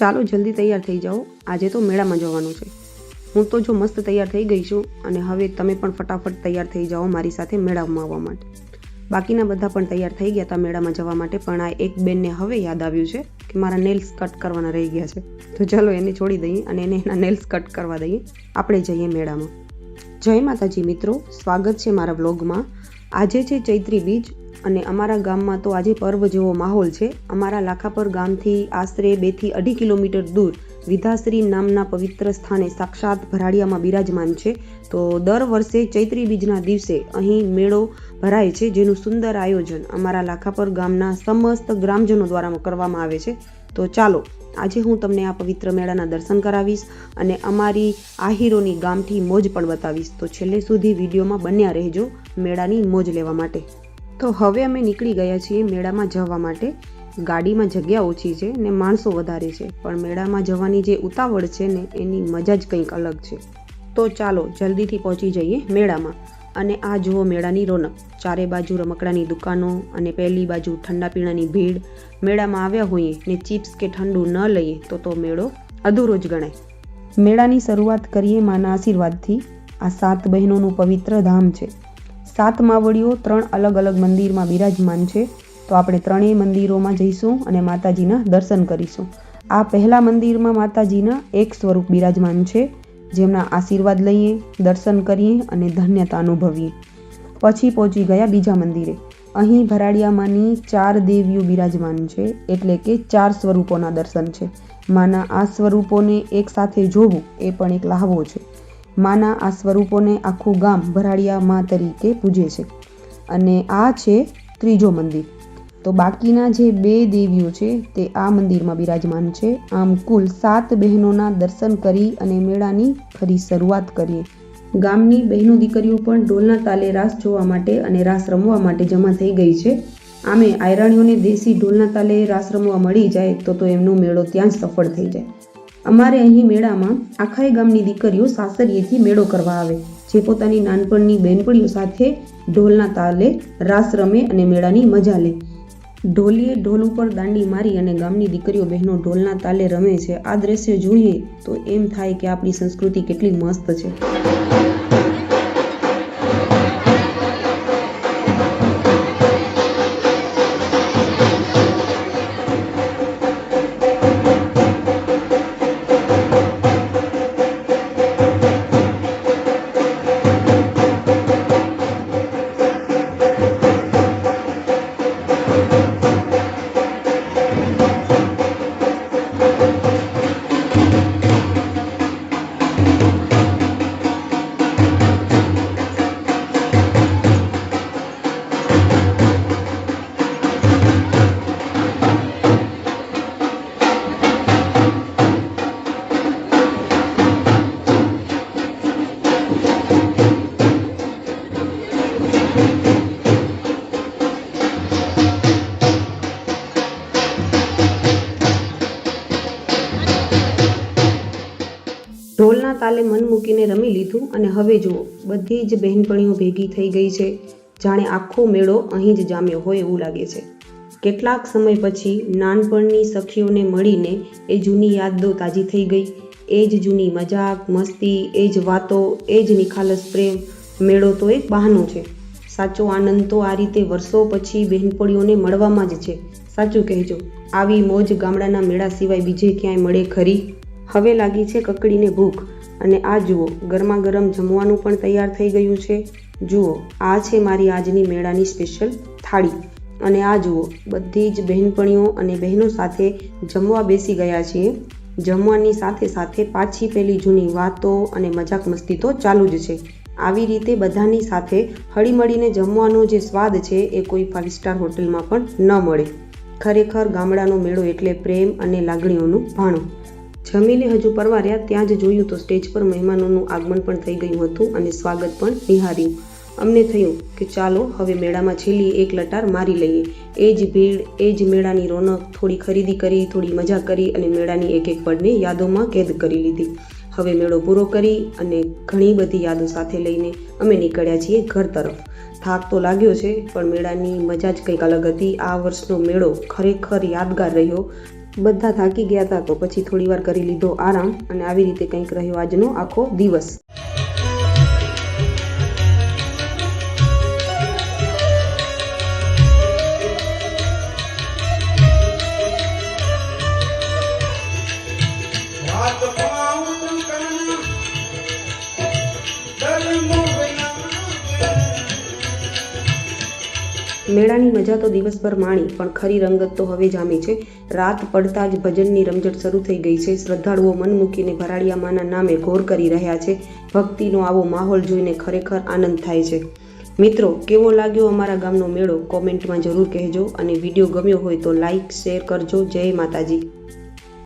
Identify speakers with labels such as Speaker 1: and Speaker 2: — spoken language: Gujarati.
Speaker 1: ચાલો જલ્દી તૈયાર થઈ જાઓ, આજે તો મેળામાં જવાનું છે। હું તો જો મસ્ત તૈયાર થઈ ગઈ છું અને હવે તમે પણ ફટાફટ તૈયાર થઈ જાઓ મારી સાથે મેળામાં આવવા માટે। બાકીના બધા પણ તૈયાર થઈ ગયા હતા મેળામાં જવા માટે, પણ આ એક બેનને હવે યાદ આવ્યું છે કે મારા નેલ્સ કટ કરવાના રહી ગયા છે, તો ચાલો એને છોડી દઈએ અને એને એના નેલ્સ કટ કરવા દઈએ, આપણે જઈએ મેળામાં। જય માતાજી મિત્રો, સ્વાગત છે મારા વ્લોગમાં। આજે છે ચૈત્રી બીજ અને અમારા ગામમાં તો આજે પર્વ જેવો માહોલ છે। અમારા લાખાપર ગામથી આશરે 2 થી 2.5 કિલોમીટર દૂર વિધાશ્રી નામના પવિત્ર સ્થાને સાક્ષાત ભરાડિયામાં બિરાજમાન છે। તો દર વર્ષે ચૈત્રી બીજના દિવસે અહીં મેળો ભરાય છે, જેનું સુંદર આયોજન અમારા લાખાપર ગામના સમસ્ત ગ્રામજનો દ્વારા કરવામાં આવે છે। તો ચાલો આજે હું તમને આ પવિત્ર મેળાના દર્શન કરાવીશ અને અમારી આહીરોની ગામથી મોજ પણ બતાવીશ, તો છેલ્લે સુધી વિડીયોમાં બન્યા રહેજો મેળાની મોજ લેવા માટે। તો હવે અમે નીકળી ગયા છીએ મેળામાં જવા માટે। ગાડીમાં જગ્યા ઓછી છે ને માણસો વધારે છે, પણ મેળામાં જવાની જે ઉતાવળ છે ને એની મજા જ કંઈક અલગ છે। તો ચાલો જલ્દીથી પહોંચી જઈએ મેળામાં। અને આ જુઓ મેળાની રોનક, ચારે બાજુ રમકડાની દુકાનો અને પહેલી બાજુ ઠંડા પીણાની ભીડ। મેળામાં આવ્યા હોઈએ ને ચિપ્સ કે ઠંડુ ન લઈએ તો મેળો અધૂરો જ ગણાય। મેળાની શરૂઆત કરીએ માના આશીર્વાદથી। આ 7 બહેનોનું પવિત્ર ધામ છે। 7 માવડીઓ 3 અલગ અલગ મંદિરમાં બિરાજમાન છે, તો આપણે 3 મંદિરોમાં જઈશું અને માતાજીના દર્શન કરીશું। આ પહેલા મંદિરમાં માતાજીના એક સ્વરૂપ બિરાજમાન છે, જેમના આશીર્વાદ લઈએ, દર્શન કરીએ અને ધન્યતા અનુભવીએ। પછી પહોંચી ગયા બીજા મંદિરે। અહીં ભરાડિયામાંની 4 દેવીઓ બિરાજમાન છે, એટલે કે 4 સ્વરૂપોના દર્શન છે। માના આ સ્વરૂપોને એક સાથે જોવું એ પણ એક લહાવો છે। માના આ સ્વરૂપોને આખું ગામ ભરાડિયા મા તરીકે પૂજે છે અને આ છે ત્રીજો મંદિર। તો બાકીના જે 2 દેવીઓ છે તે આ મંદિરમાં બિરાજમાન છે। આમ કુલ 7 બહેનોના દર્શન કરી અને મેળાની ફરી શરૂઆત કરીએ। ગામની બહેનો દીકરીઓ પણ ઢોલના તાલે રાસ જોવા માટે અને રાસ રમવા માટે જમા થઈ ગઈ છે। આમે આયરાણીઓને દેશી ઢોલના તાલે રાસ રમવા મળી જાય તો એમનો મેળો ત્યાં જ સફળ થઈ જાય। અમારે અહીં મેળામાં આખાય ગામની દીકરીઓ સાસરીએથી મેળો કરવા આવે, જે પોતાની નાનપણની બહેનપણીઓ સાથે ઢોલના તાલે રાસ રમે અને મેળાની મજા લે। ઢોલીએ ઢોલ ઉપર દાંડી મારી અને ગામની દીકરીઓ બહેનો ઢોલના તાલે રમે છે। આ દ્રશ્ય જોઈએ તો એમ થાય કે આપણી સંસ્કૃતિ કેટલી મસ્ત છે। ઢોલના તાલે મન મૂકીને રમી લીધું અને હવે જુઓ બધી જ બહેનપણીઓ ભેગી થઈ ગઈ છે, જાણે આખો મેળો અહીં જ જામ્યો હોય એવું લાગે છે। કેટલાક સમય પછી નાનપણની સખીઓને મળીને એ જૂની યાદો તાજી થઈ ગઈ। એ જ જૂની મજાક મસ્તી, એ જ વાતો, એ જ નિખાલસ પ્રેમ। મેળો તો એક બહાનું છે, સાચો આનંદ તો આ રીતે વર્ષો પછી બહેનપણીઓને મળવામાં જ છે। સાચું કહેજો, આવી મોજ ગામડાના મેળા સિવાય બીજે ક્યાંય મળે ખરી? હવે લાગી છે કકડીને ભૂખ અને આ જુઓ ગરમા ગરમ જમવાનું પણ તૈયાર થઈ ગયું છે। જુઓ આ છે મારી આજની મેળાની સ્પેશિયલ થાળી અને આ જુઓ બધી જ બહેનપણીઓ અને બહેનો સાથે જમવા બેસી ગયા છીએ। જમવાની સાથે સાથે પાછી પેલી જૂની વાતો અને મજાક મસ્તી તો ચાલુ જ છે। આવી રીતે બધાની સાથે હળીમળીને જમવાનો જે સ્વાદ છે એ કોઈ 5 સ્ટાર હોટલમાં પણ ન મળે। ખરેખર ગામડાનો મેળો એટલે પ્રેમ અને લાગણીઓનું ભાણું। જમીને હજુ પરવાર્યા ત્યાં જ જોયું તો સ્ટેજ પર મહેમાનોનું આગમન પણ થઈ ગયું હતું અને સ્વાગત પણ નિહાર્યું। અમને થયું કે ચાલો હવે મેળામાં છેલ્લી એક લટાર મારી લઈએ। એ જ ભીડ, એ જ મેળાની રોનક, થોડી ખરીદી કરી, થોડી મજા કરી અને મેળાની એક એક પળને યાદોમાં કેદ કરી લીધી। હવે મેળો પૂરો કરી અને ઘણી બધી યાદો સાથે લઈને અમે નીકળ્યા છીએ ઘર તરફ। થાક તો લાગ્યો છે, પણ મેળાની મજા જ કંઈક અલગ હતી। આ વર્ષનો મેળો ખરેખર યાદગાર રહ્યો। બધા થાકી ગયા હતા તો પછી થોડીવાર કરી લીધો આરામ અને આવી રીતે કંઈક રહ્યો આજનો આખો દિવસ. મેળાની મજા તો દિવસભર માણી પણ ખરી રંગત તો હવે જામી છે. રાત પડતા જ ભજનની રમઝટ શરૂ થઈ ગઈ છે. શ્રદ્ધાળુઓ મન મૂકીને ભરાડિયા માના નામે ઘોર કરી રહ્યા છે. ભક્તિનો આવો માહોલ જોઈને ખરેખર આનંદ થાય છે. મિત્રો, કેવો લાગ્યો અમારા ગામનો મેળો કોમેન્ટમાં જરૂર કહેજો અને વિડીયો ગમ્યો હોય તો લાઈક શેર કરજો. જય માતાજી.